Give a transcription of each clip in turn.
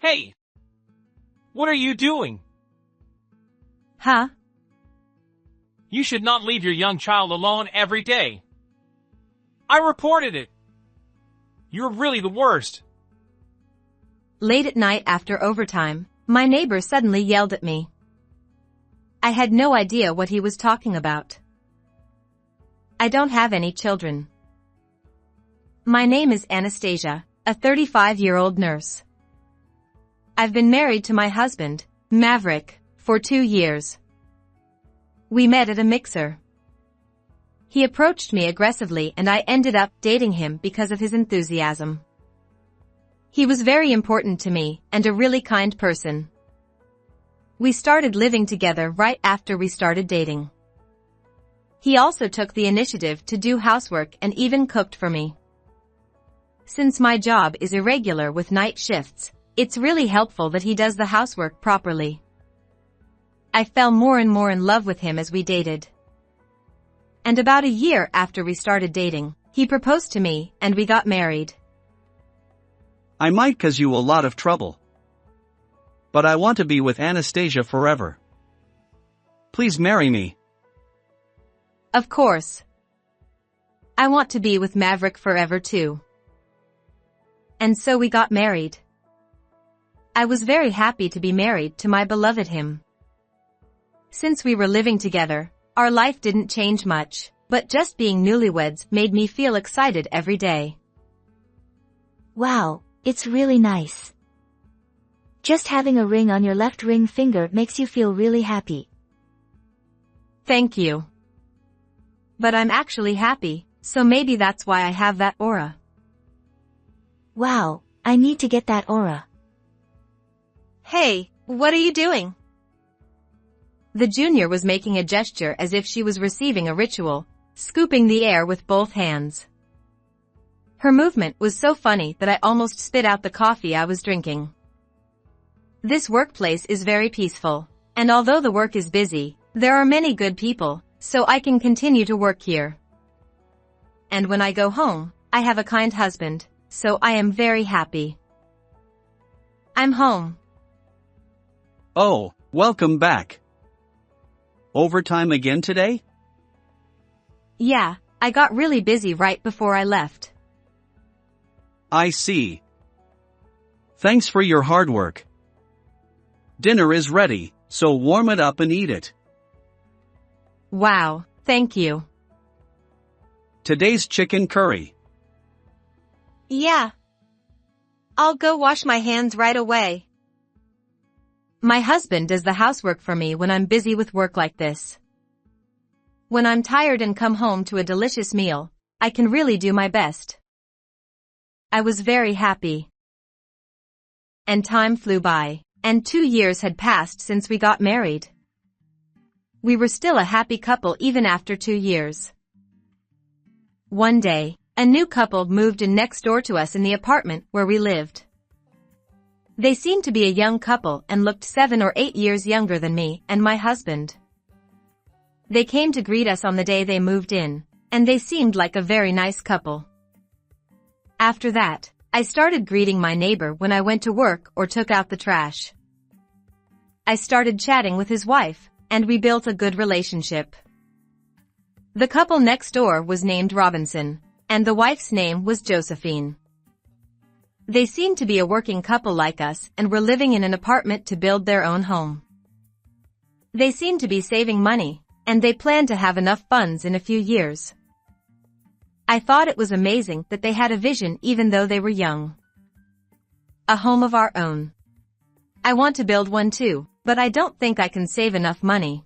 Hey! What are you doing? Huh? You should not leave your young child alone every day. I reported it. You're really the worst. Late at night after overtime, my neighbor suddenly yelled at me. I had no idea what he was talking about. I don't have any children. My name is Anastasia, a 35-year-old nurse. I've been married to my husband, Maverick, for 2 years. We met at a mixer. He approached me aggressively and I ended up dating him because of his enthusiasm. He was very important to me and a really kind person. We started living together right after we started dating. He also took the initiative to do housework and even cooked for me. Since my job is irregular with night shifts, it's really helpful that he does the housework properly. I fell more and more in love with him as we dated. And about a year after we started dating, he proposed to me and we got married. I might cause you a lot of trouble. But I want to be with Anastasia forever. Please marry me. Of course. I want to be with Maverick forever too. And so we got married. I was very happy to be married to my beloved him. Since we were living together, our life didn't change much, but just being newlyweds made me feel excited every day. Wow, it's really nice. Just having a ring on your left ring finger makes you feel really happy. Thank you. But I'm actually happy, so maybe that's why I have that aura. Wow, I need to get that aura. Hey, what are you doing? The junior was making a gesture as if she was receiving a ritual, scooping the air with both hands. Her movement was so funny that I almost spit out the coffee I was drinking. This workplace is very peaceful, and although the work is busy, there are many good people, so I can continue to work here. And when I go home, I have a kind husband, so I am very happy. I'm home. Oh, welcome back. Overtime again today? Yeah, I got really busy right before I left. I see. Thanks for your hard work. Dinner is ready, so warm it up and eat it. Wow, thank you. Today's chicken curry. Yeah. I'll go wash my hands right away. My husband does the housework for me when I'm busy with work like this. When I'm tired and come home to a delicious meal, I can really do my best. I was very happy. And time flew by, and 2 years had passed since we got married. We were still a happy couple even after 2 years. One day, a new couple moved in next door to us in the apartment where we lived. They seemed to be a young couple and looked 7 or 8 years younger than me and my husband. They came to greet us on the day they moved in, and they seemed like a very nice couple. After that, I started greeting my neighbor when I went to work or took out the trash. I started chatting with his wife, and we built a good relationship. The couple next door was named Robinson, and the wife's name was Josephine. They seemed to be a working couple like us and were living in an apartment to build their own home. They seemed to be saving money, and they planned to have enough funds in a few years. I thought it was amazing that they had a vision even though they were young. A home of our own. I want to build one too, but I don't think I can save enough money.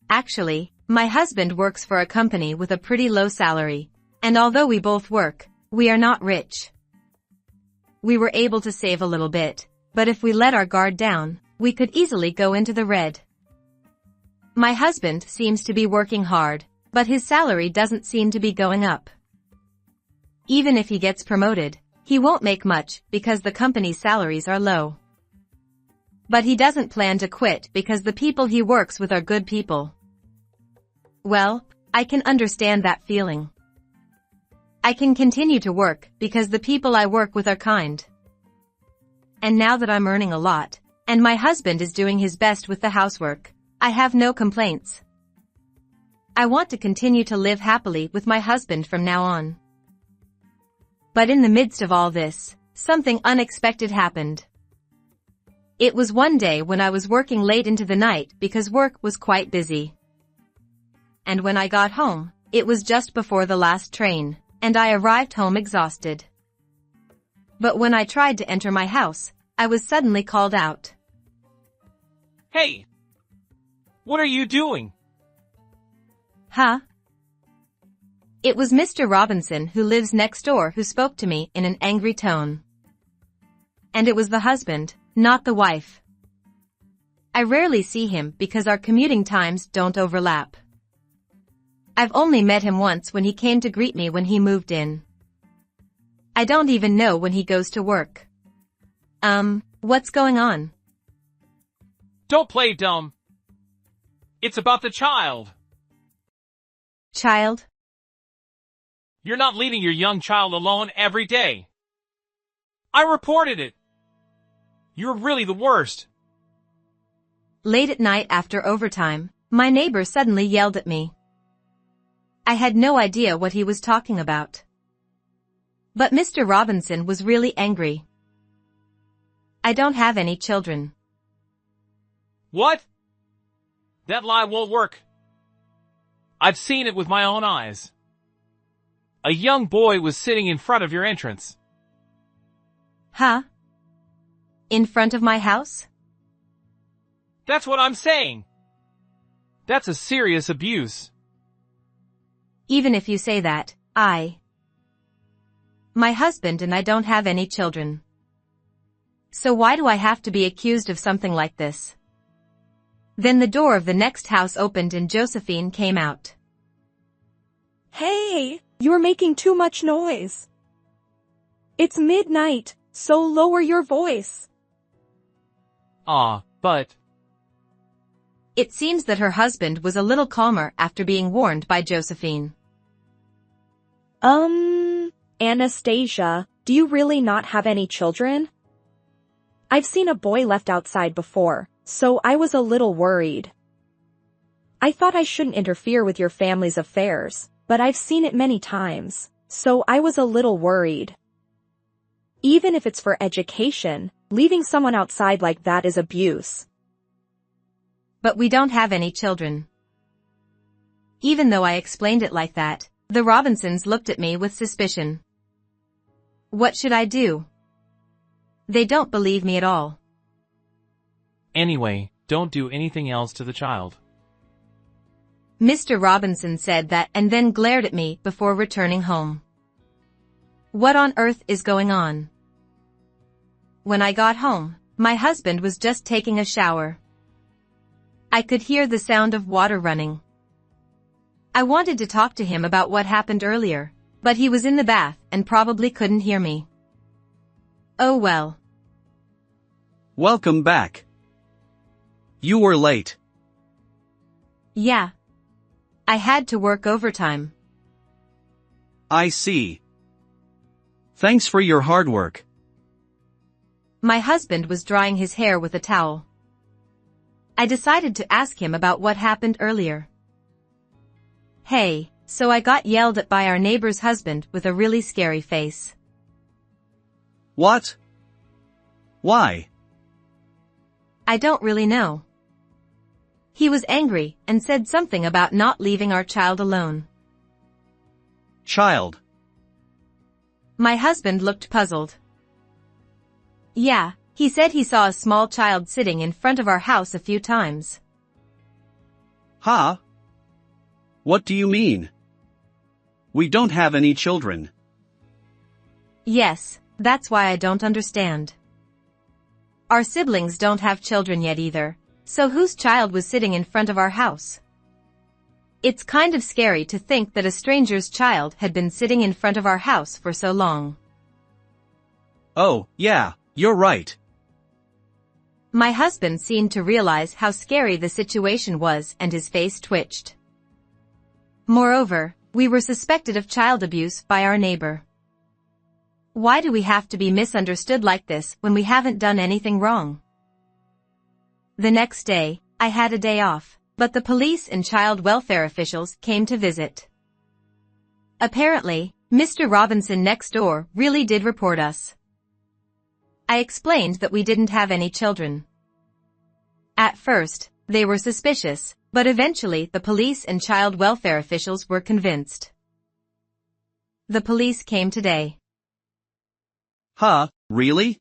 Actually, my husband works for a company with a pretty low salary, and although we both work, we are not rich. We were able to save a little bit, but if we let our guard down, we could easily go into the red. My husband seems to be working hard, but his salary doesn't seem to be going up. Even if he gets promoted, he won't make much because the company's salaries are low. But he doesn't plan to quit because the people he works with are good people. Well, I can understand that feeling. I can continue to work because the people I work with are kind. and now that I'm earning a lot, and my husband is doing his best with the housework, I have no complaints. I want to continue to live happily with my husband from now on. But in the midst of all this, something unexpected happened. It was one day when I was working late into the night because work was quite busy. And when I got home, it was just before the last train, and I arrived home exhausted. But when I tried to enter my house, I was suddenly called out. Hey! What are you doing? Huh? It was Mr. Robinson who lives next door who spoke to me in an angry tone. And it was the husband, not the wife. I rarely see him because our commuting times don't overlap. I've only met him once when he came to greet me when he moved in. I don't even know when he goes to work. What's going on? Don't play dumb. It's about the child. Child? You're not leaving your young child alone every day. I reported it. You're really the worst. Late at night after overtime, my neighbor suddenly yelled at me. I had no idea what he was talking about. But Mr. Robinson was really angry. I don't have any children. What? That lie won't work. I've seen it with my own eyes. A young boy was sitting in front of your entrance. Huh? In front of my house? That's what I'm saying. That's a serious abuse. Even if you say that, my husband and I don't have any children. So why do I have to be accused of something like this? Then the door of the next house opened and Josephine came out. Hey, you're making too much noise. It's midnight, so lower your voice. But... It seems that her husband was a little calmer after being warned by Josephine. Anastasia, do you really not have any children? I've seen a boy left outside before, so I was a little worried. I thought I shouldn't interfere with your family's affairs, but I've seen it many times, so I was a little worried. Even if it's for education, leaving someone outside like that is abuse. But we don't have any children. Even though I explained it like that, the Robinsons looked at me with suspicion. What should I do? They don't believe me at all. Anyway, don't do anything else to the child. Mr. Robinson said that and then glared at me before returning home. What on earth is going on? When I got home, my husband was just taking a shower. I could hear the sound of water running. I wanted to talk to him about what happened earlier, but he was in the bath and probably couldn't hear me. Oh well. Welcome back. You were late. Yeah. I had to work overtime. I see. Thanks for your hard work. My husband was drying his hair with a towel. I decided to ask him about what happened earlier. Hey, so I got yelled at by our neighbor's husband with a really scary face. What? Why? I don't really know. He was angry and said something about not leaving our child alone. Child. My husband looked puzzled. Yeah, he said he saw a small child sitting in front of our house a few times. Huh? What do you mean? We don't have any children. Yes, that's why I don't understand. Our siblings don't have children yet either, so whose child was sitting in front of our house? It's kind of scary to think that a stranger's child had been sitting in front of our house for so long. Oh, yeah, you're right. My husband seemed to realize how scary the situation was and his face twitched. Moreover, we were suspected of child abuse by our neighbor. Why do we have to be misunderstood like this when we haven't done anything wrong? The next day, I had a day off, but the police and child welfare officials came to visit. Apparently, Mr. Robinson next door really did report us. I explained that we didn't have any children. At first, they were suspicious, but eventually the police and child welfare officials were convinced. The police came today. Huh, really?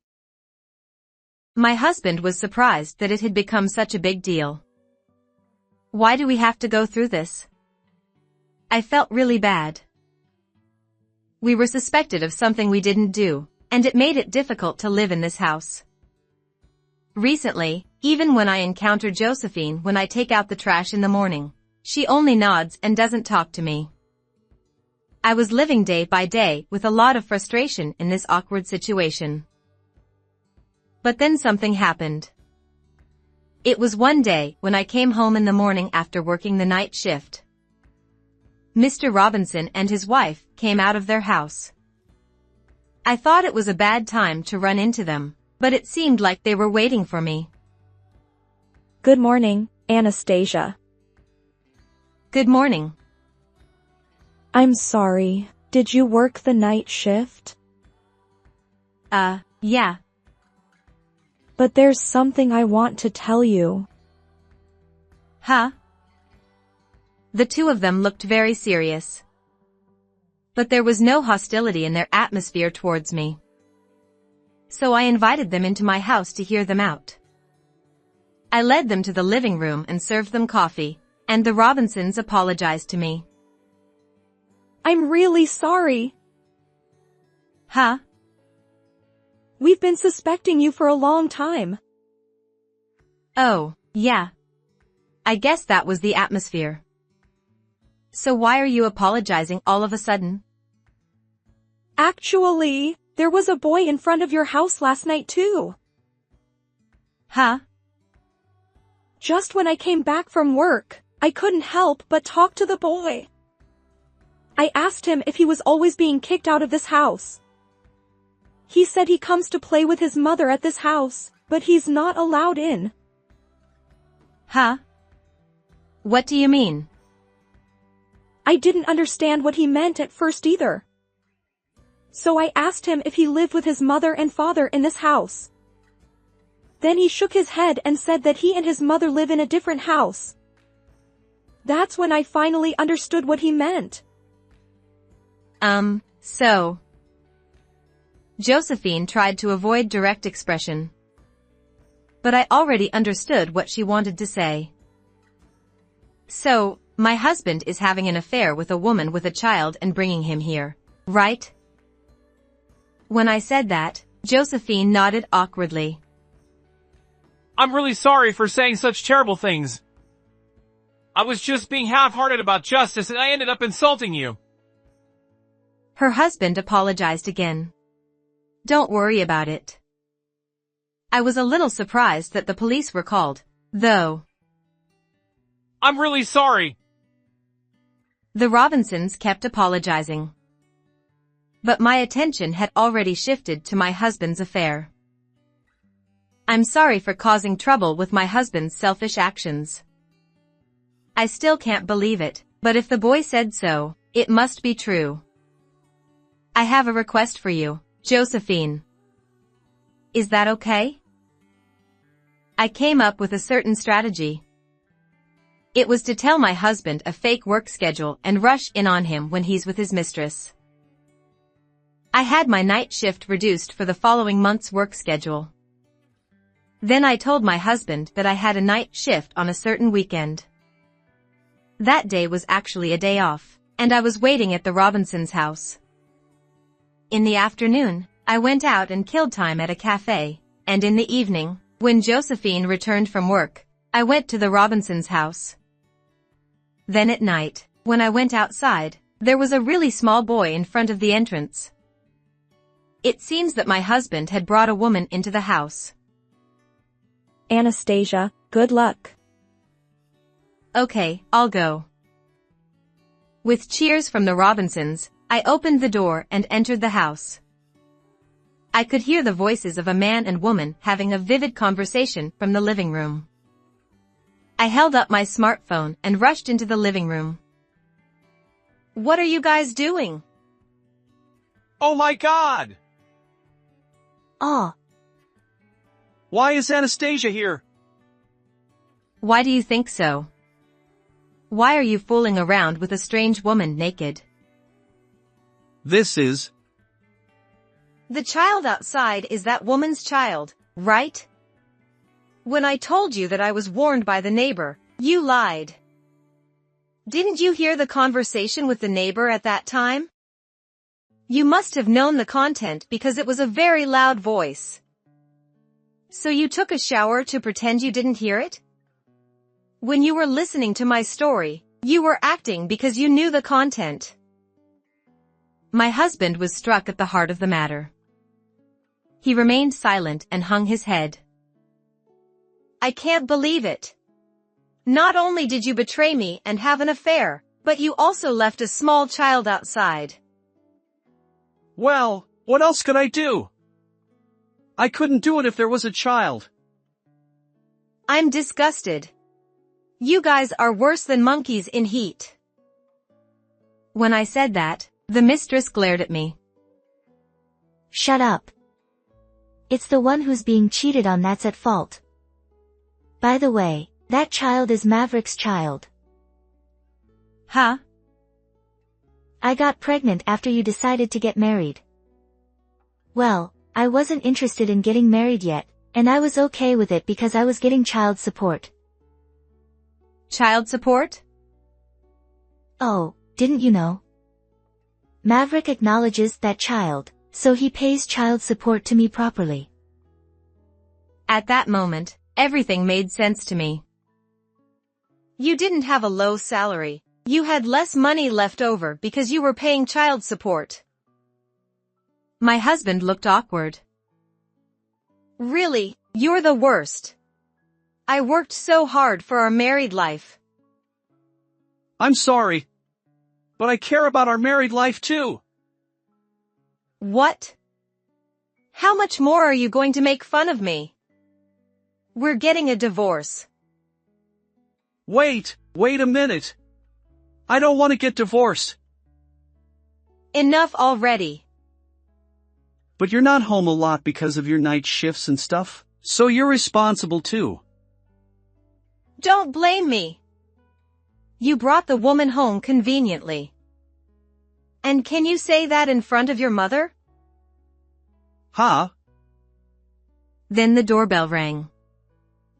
My husband was surprised that it had become such a big deal. Why do we have to go through this? I felt really bad. We were suspected of something we didn't do, and it made it difficult to live in this house. Recently, even when I encounter Josephine when I take out the trash in the morning, she only nods and doesn't talk to me. I was living day by day with a lot of frustration in this awkward situation. But then something happened. It was one day when I came home in the morning after working the night shift. Mr. Robinson and his wife came out of their house. I thought it was a bad time to run into them, but it seemed like they were waiting for me. Good morning, Anastasia. Good morning. I'm sorry, did you work the night shift? Yeah. But there's something I want to tell you. Huh? The two of them looked very serious. But there was no hostility in their atmosphere towards me. So I invited them into my house to hear them out. I led them to the living room and served them coffee, and the Robinsons apologized to me. I'm really sorry. Huh? We've been suspecting you for a long time. Oh, yeah. I guess that was the atmosphere. So why are you apologizing all of a sudden? Actually, there was a boy in front of your house last night too. Huh? Just when I came back from work, I couldn't help but talk to the boy. I asked him if he was always being kicked out of this house. He said he comes to play with his mother at this house, but he's not allowed in. Huh? What do you mean? I didn't understand what he meant at first either. So I asked him if he lived with his mother and father in this house. Then he shook his head and said that he and his mother live in a different house. That's when I finally understood what he meant. So. Josephine tried to avoid direct expression. But I already understood what she wanted to say. So, my husband is having an affair with a woman with a child and bringing him here, right? When I said that, Josephine nodded awkwardly. I'm really sorry for saying such terrible things. I was just being half-hearted about justice and I ended up insulting you. Her husband apologized again. Don't worry about it. I was a little surprised that the police were called, though. I'm really sorry. The Robinsons kept apologizing. But my attention had already shifted to my husband's affair. I'm sorry for causing trouble with my husband's selfish actions. I still can't believe it, but if the boy said so, it must be true. I have a request for you, Josephine. Is that okay? I came up with a certain strategy. It was to tell my husband a fake work schedule and rush in on him when he's with his mistress. I had my night shift reduced for the following month's work schedule. Then I told my husband that I had a night shift on a certain weekend. That day was actually a day off, and I was waiting at the Robinsons' house. In the afternoon, I went out and killed time at a cafe, and in the evening, when Josephine returned from work, I went to the Robinsons' house. Then at night, when I went outside, there was a really small boy in front of the entrance. It seems that my husband had brought a woman into the house. Anastasia, good luck. Okay, I'll go. With cheers from the Robinsons, I opened the door and entered the house. I could hear the voices of a man and woman having a vivid conversation from the living room. I held up my smartphone and rushed into the living room. What are you guys doing? Oh my God! Aw, Why is Anastasia here? Why do you think so? Why are you fooling around with a strange woman naked? This is... The child outside is that woman's child, right? When I told you that I was warned by the neighbor, you lied. Didn't you hear the conversation with the neighbor at that time? You must have known the content because it was a very loud voice. So you took a shower to pretend you didn't hear it? When you were listening to my story, you were acting because you knew the content. My husband was struck at the heart of the matter. He remained silent and hung his head. I can't believe it. Not only did you betray me and have an affair, but you also left a small child outside. Well, what else could I do? I couldn't do it if there was a child. I'm disgusted. You guys are worse than monkeys in heat. When I said that, the mistress glared at me. shut up. It's the one who's being cheated on that's at fault. By the way, that child is Maverick's child. Huh? I got pregnant after you decided to get married. Well, I wasn't interested in getting married yet, and I was okay with it because I was getting child support. Child support? Oh, didn't you know? Maverick acknowledges that child, so he pays child support to me properly. At that moment, everything made sense to me. You didn't have a low salary. You had less money left over because you were paying child support. My husband looked awkward. Really, you're the worst. I worked so hard for our married life. I'm sorry. But I care about our married life too. What? How much more are you going to make fun of me? We're getting a divorce. Wait a minute. I don't want to get divorced. Enough already. But you're not home a lot because of your night shifts and stuff, so you're responsible too. Don't blame me. You brought the woman home conveniently. And can you say that in front of your mother? Huh? Then the doorbell rang.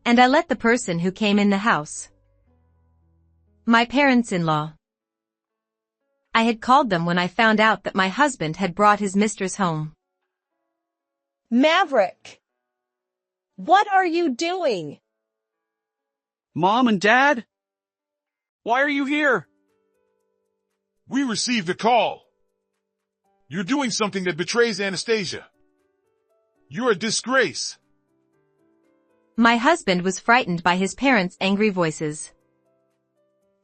And I let the person who came in the house. My parents-in-law. I had called them when I found out that my husband had brought his mistress home. Maverick! What are you doing? Mom and Dad? Why are you here? We received a call. You're doing something that betrays Anastasia. You're a disgrace. My husband was frightened by his parents' angry voices.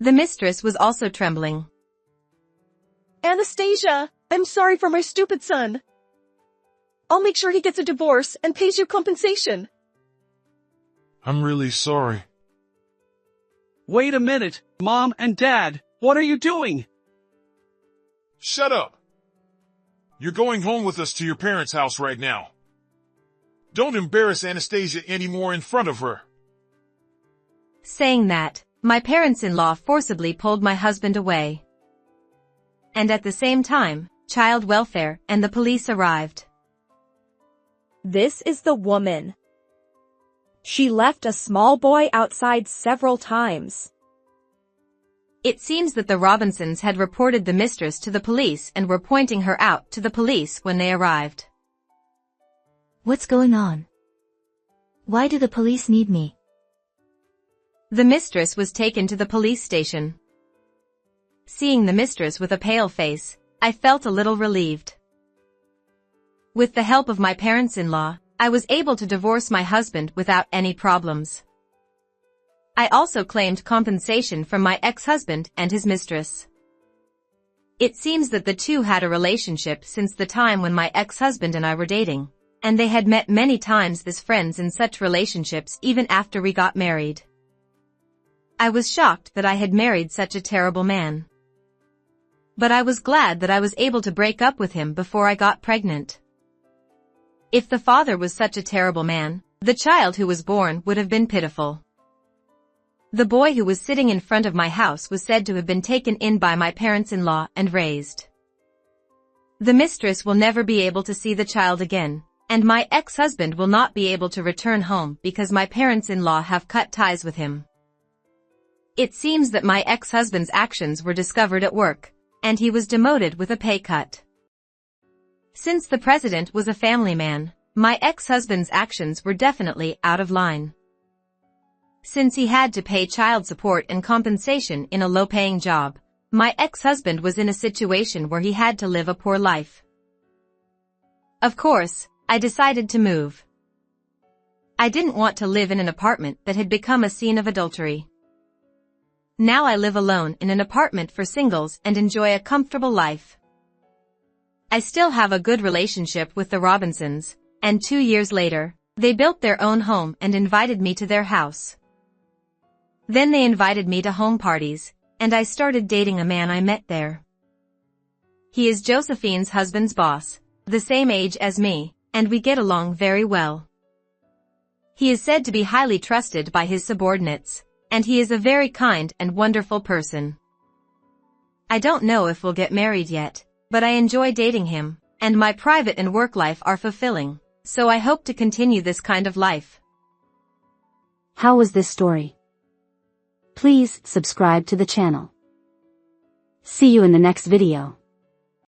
The mistress was also trembling. Anastasia, I'm sorry for my stupid son. I'll make sure he gets a divorce and pays you compensation. I'm really sorry. Wait a minute, Mom and Dad, what are you doing? Shut up. You're going home with us to your parents' house right now. Don't embarrass Anastasia anymore in front of her. Saying that, my parents-in-law forcibly pulled my husband away. And at the same time, child welfare and the police arrived. This is the woman. She left a small boy outside several times. It seems that the Robinsons had reported the mistress to the police and were pointing her out to the police when they arrived. What's going on? Why do the police need me? The mistress was taken to the police station. Seeing the mistress with a pale face, I felt a little relieved. With the help of my parents-in-law, I was able to divorce my husband without any problems. I also claimed compensation from my ex-husband and his mistress. It seems that the two had a relationship since the time when my ex-husband and I were dating. and they had met many times as friends in such relationships even after we got married. I was shocked that I had married such a terrible man. But I was glad that I was able to break up with him before I got pregnant. If the father was such a terrible man, the child who was born would have been pitiful. The boy who was sitting in front of my house was said to have been taken in by my parents-in-law and raised. The mistress will never be able to see the child again, and my ex-husband will not be able to return home because my parents-in-law have cut ties with him. It seems that my ex-husband's actions were discovered at work, and he was demoted with a pay cut. Since the president was a family man, my ex-husband's actions were definitely out of line. Since he had to pay child support and compensation in a low-paying job, my ex-husband was in a situation where he had to live a poor life. Of course, I decided to move. I didn't want to live in an apartment that had become a scene of adultery. Now I live alone in an apartment for singles and enjoy a comfortable life. I still have a good relationship with the Robinsons, and 2 years later, they built their own home and invited me to their house. Then they invited me to home parties, and I started dating a man I met there. He is Josephine's husband's boss, the same age as me, and we get along very well. He is said to be highly trusted by his subordinates, and he is a very kind and wonderful person. I don't know if we'll get married yet, but I enjoy dating him, and my private and work life are fulfilling, so I hope to continue this kind of life. How was this story? Please subscribe to the channel. See you in the next video.